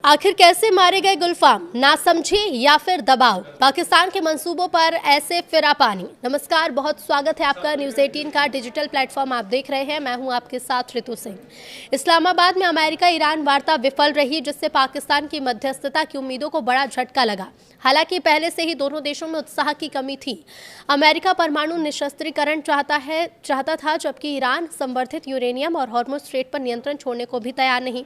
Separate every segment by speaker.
Speaker 1: आखिर कैसे मारे गए गुलफाम, ना समझे या फिर दबाव, पाकिस्तान के मंसूबों पर ऐसे फिरा पानी। नमस्कार, बहुत स्वागत है आपका न्यूज़ 18 का डिजिटल प्लेटफॉर्म आप देख रहे हैं। मैं हूं आपके साथ ऋतु सिंह। इस्लामाबाद में अमेरिका ईरान वार्ता विफल रही, जिससे पाकिस्तान की मध्यस्थता की उम्मीदों को बड़ा झटका लगा। हालांकि पहले से ही दोनों देशों में उत्साह की कमी थी। अमेरिका परमाणु निशस्त्रीकरण चाहता था, जबकि ईरान संवर्धित यूरेनियम और हॉर्मुज़ स्ट्रेट पर नियंत्रण छोड़ने को भी तैयार नहीं।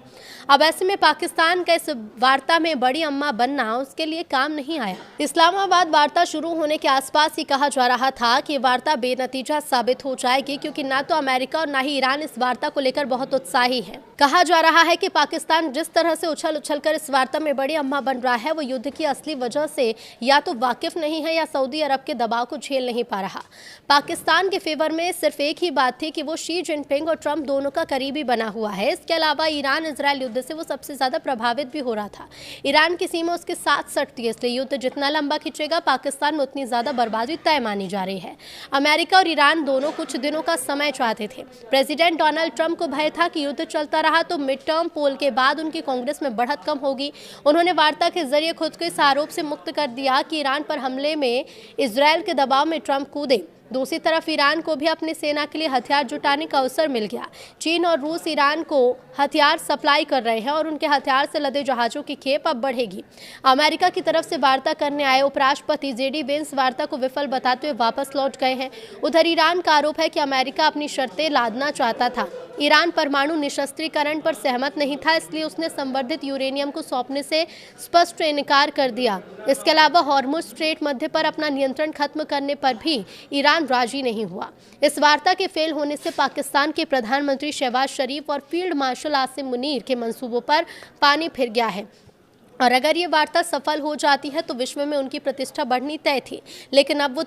Speaker 1: अब ऐसे में पाकिस्तान का इस वार्ता में बड़ी अम्मा बनना उसके लिए काम नहीं आया। इस्लामाबाद वार्ता शुरू होने के आसपास ही कहा जा रहा था कि वार्ता बेनतीजा साबित हो जाएगी, क्योंकि ना तो अमेरिका और ना ही ईरान इस वार्ता को लेकर बहुत उत्साही है। कहा जा रहा है कि पाकिस्तान जिस तरह से उछल कर इस वार्ता में बड़ी अम्मा बन रहा है, वो युद्ध की असली वजह से या तो वाकिफ नहीं है या सऊदी अरब के दबाव को झेल नहीं पा रहा। पाकिस्तान के फेवर में सिर्फ एक ही बात थी कि वो शी जिनपिंग और ट्रंप दोनों का करीबी बना हुआ है। इसके अलावा ईरान इजरायल युद्ध से वो सबसे ज्यादा प्रभावित भी हो रहा था। ईरान की सीमा उसके साथ सटती है, इसलिए युद्ध जितना लंबा खिंचेगा पाकिस्तान में उतनी ज्यादा बर्बादी तय मानी जा रही है। अमेरिका और ईरान दोनों कुछ दिनों का समय चाहते थे। प्रेसिडेंट डोनाल्ड ट्रंप को भय था कि युद्ध चलता रहा तो मिड टर्म पोल के बाद उनकी कांग्रेस में बढ़त कम होगी। उन्होंने वार्ता के जरिए खुद को इस आरोप से मुक्त कर दिया कि ईरान पर हमले में इजरायल के दबाव में ट्रंप कूदे। दूसरी तरफ ईरान को भी अपनी सेना के लिए हथियार जुटाने का अवसर मिल गया। चीन और रूस ईरान को हथियार सप्लाई कर रहे हैं और उनके हथियार से लदे जहाजों की खेप अब बढ़ेगी। अमेरिका की तरफ से वार्ता करने आए उपराष्ट्रपति जेडी वेंस वार्ता को विफल बताते हुए वापस लौट गए हैं। उधर ईरान का आरोप है कि अमेरिका अपनी शर्तें लादना चाहता था। ईरान परमाणु निशस्त्रीकरण पर सहमत नहीं था, इसलिए उसने संवर्धित यूरेनियम को सौंपने से स्पष्ट इनकार कर दिया। इसके अलावा हॉर्मुज़ स्ट्रेट मध्य पर अपना नियंत्रण खत्म करने पर भी ईरान राजी नहीं हुआ। इस वार्ता के फेल होने से पाकिस्तान के प्रधानमंत्री शहबाज शरीफ और फील्ड मार्शल आसिम मुनीर के मंसूबों पर पानी फिर गया है। और अगर ये वार्ता सफल हो जाती है तो विश्व में उनकी प्रतिष्ठा बढ़नी तय थी। लेकिन अब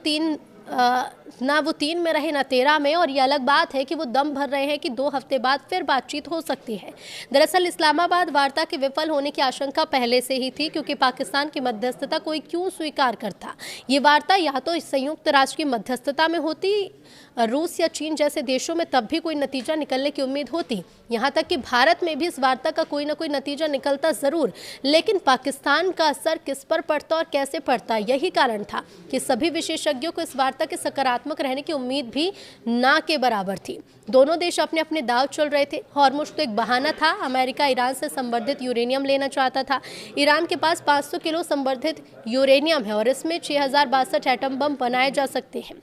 Speaker 1: ना वो 3 में रहे ना 13 में, और ये अलग बात है कि वो दम भर रहे हैं कि 2 हफ्ते बाद फिर बातचीत हो सकती है। दरअसल इस्लामाबाद वार्ता के विफल होने की आशंका पहले से ही थी, क्योंकि पाकिस्तान की मध्यस्थता कोई क्यों स्वीकार करता। ये वार्ता या तो संयुक्त राष्ट्र की मध्यस्थता में होती, रूस या चीन जैसे देशों में, तब भी कोई नतीजा निकलने की उम्मीद होती। यहाँ तक कि भारत में भी इस वार्ता का कोई ना कोई नतीजा निकलता जरूर, लेकिन पाकिस्तान का असर किस पर पड़ता और कैसे पड़ता, यही कारण था कि सभी विशेषज्ञों को इस वार्ता के सकारात्मक रहने की उम्मीद भी ना के बराबर थी। दोनों देश अपने अपने दाव चल रहे थे। हॉर्मुज़ तो एक बहाना था। अमेरिका ईरान से संवर्धित यूरेनियम लेना चाहता था। ईरान के पास 500 किलो संवर्धित यूरेनियम है और इसमें 6062 एटम बम बनाए जा सकते हैं।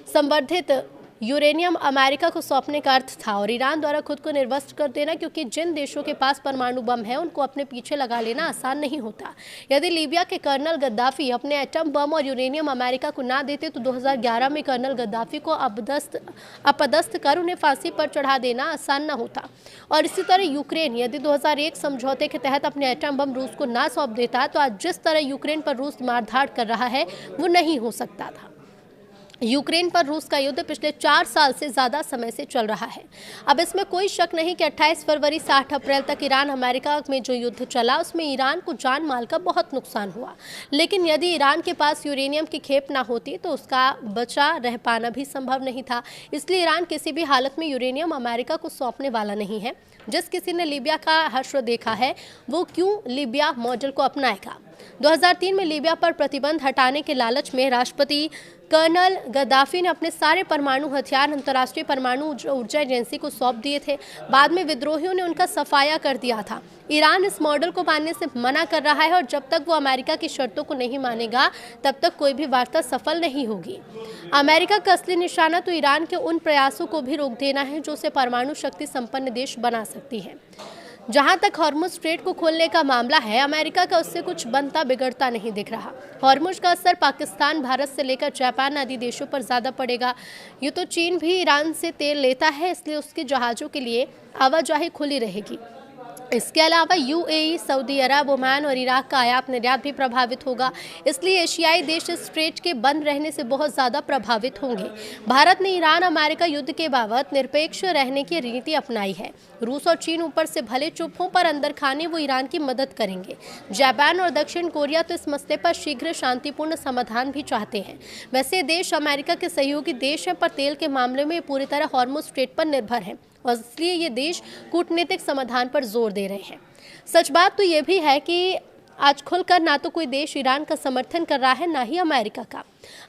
Speaker 1: संवर्धित यूरेनियम अमेरिका को सौंपने का अर्थ था और ईरान द्वारा खुद को निर्वस्त्र कर देना, क्योंकि जिन देशों के पास परमाणु बम है उनको अपने पीछे लगा लेना आसान नहीं होता। यदि लीबिया के कर्नल गद्दाफी अपने एटम बम और यूरेनियम अमेरिका को ना देते तो 2011 में कर्नल गद्दाफी को अपदस्थ कर उन्हें फांसी पर चढ़ा देना आसान न होता। और इसी तरह यूक्रेन यदि 2001 समझौते के तहत अपने एटम बम रूस को ना सौंप देता तो आज जिस तरह यूक्रेन पर रूस मारधाड़ कर रहा है वो नहीं हो सकता था। यूक्रेन पर रूस का युद्ध पिछले 4 साल से ज़्यादा समय से चल रहा है। अब इसमें कोई शक नहीं कि 28 फरवरी से 8 अप्रैल तक ईरान अमेरिका में जो युद्ध चला उसमें ईरान को जान माल का बहुत नुकसान हुआ। लेकिन यदि ईरान के पास यूरेनियम की खेप ना होती तो उसका बचा रह पाना भी संभव नहीं था। इसलिए ईरान किसी भी हालत में यूरेनियम अमेरिका को सौंपने वाला नहीं है। जिस किसी ने लीबिया का हश्र देखा है वो क्यों लीबिया मॉडल को अपनाएगा। 2003 में लीबिया पर प्रतिबंध हटाने के लालच में राष्ट्रपति कर्नल गद्दाफी ने अपने सारे परमाणु हथियार अंतर्राष्ट्रीय परमाणु ऊर्जा एजेंसी को सौंप दिए थे। बाद में विद्रोहियों ने उनका सफाया कर दिया था। ईरान इस मॉडल को मानने से मना कर रहा है और जब तक वो अमेरिका की शर्तों को नहीं मानेगा तब तक कोई भी वार्ता सफल नहीं होगी। अमेरिका का असली निशाना तो ईरान के उन प्रयासों को भी रोक देना है जो उसे परमाणु शक्ति संपन्न देश बना सकती है। जहां तक हॉर्मुज़ स्ट्रेट को खोलने का मामला है, अमेरिका का उससे कुछ बनता बिगड़ता नहीं दिख रहा। हॉर्मुज़ का असर पाकिस्तान, भारत से लेकर जापान आदि देशों पर ज़्यादा पड़ेगा। ये तो चीन भी ईरान से तेल लेता है, इसलिए उसके जहाज़ों के लिए आवाजाही खुली रहेगी। इसके अलावा यूएई, सऊदी अरब, ओमान और इराक का आयात निर्यात भी प्रभावित होगा। इसलिए एशियाई देश इस स्ट्रेट के बंद रहने से बहुत ज़्यादा प्रभावित होंगे। भारत ने ईरान अमेरिका युद्ध के बाबत निरपेक्ष रहने की नीति अपनाई है। रूस और चीन ऊपर से भले चुप हों पर अंदर खाने वो ईरान की मदद करेंगे। जापान और दक्षिण कोरिया तो इस मसले पर शीघ्र शांतिपूर्ण समाधान भी चाहते हैं। वैसे देश अमेरिका के सहयोगी देश हैं, पर तेल के मामले में पूरी तरह हॉर्मुज़ स्ट्रेट पर निर्भर है और इसलिए ये देश कूटनीतिक समाधान पर जोर दे रहे हैं। सच बात तो ये भी है कि आज खुलकर ना तो कोई देश ईरान का समर्थन कर रहा है, ना ही अमेरिका का।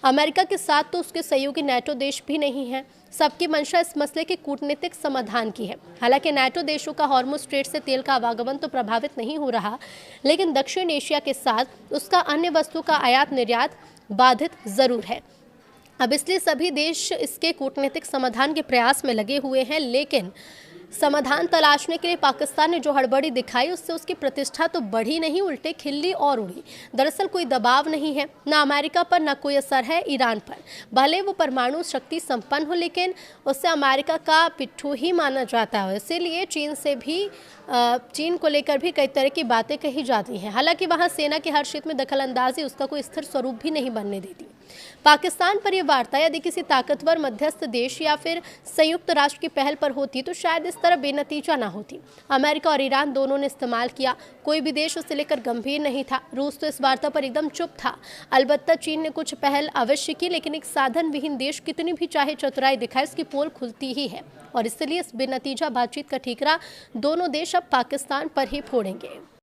Speaker 1: अमेरिका के साथ तो उसके सहयोगी नाटो देश भी नहीं है। सबकी मंशा इस मसले के कूटनीतिक समाधान की है। हालांकि नाटो देशों का हॉर्मुज स्ट्रेट से तेल का आवागमन तो प्रभावित नहीं हो रहा, लेकिन दक्षिण एशिया के साथ उसका अन्य वस्तु का आयात निर्यात बाधित जरूर है। अब इसलिए सभी देश इसके कूटनीतिक समाधान के प्रयास में लगे हुए हैं, लेकिन समाधान तलाशने के लिए पाकिस्तान ने जो हड़बड़ी दिखाई, उससे उसकी प्रतिष्ठा तो बढ़ी नहीं, उल्टे खिल्ली और उड़ी। दरअसल कोई दबाव नहीं है, ना अमेरिका पर, ना कोई असर है ईरान पर। भले वो परमाणु शक्ति संपन्न हो, लेकिन उससे अमेरिका का पिट्ठू ही माना जाता है। इसीलिए चीन को लेकर भी कई तरह की बातें कही जाती हैं। हालांकि वहां सेना के हर क्षेत्र में दखल अंदाजी उसका कोई स्थिर स्वरूप भी नहीं बनने देती। पाकिस्तान पर यह वार्ता यदि किसी ताकतवर मध्यस्थ देश या फिर संयुक्त राष्ट्र की पहल पर होती तो शायद इस तरह बेनतीजा ना होती। अमेरिका और ईरान दोनों ने इस्तेमाल किया, कोई भी देश उसे लेकर गंभीर नहीं था। रूस तो इस वार्ता पर एकदम चुप था। अलबत्ता चीन ने कुछ पहल अवश्य की, लेकिन एक साधन विहीन देश कितनी भी चाहे चतुराई दिखाए, उसकी पोल खुलती ही है। और इसलिए इस बेनतीजा बातचीत का ठीकरा दोनों देश अब पाकिस्तान पर ही फोड़ेंगे।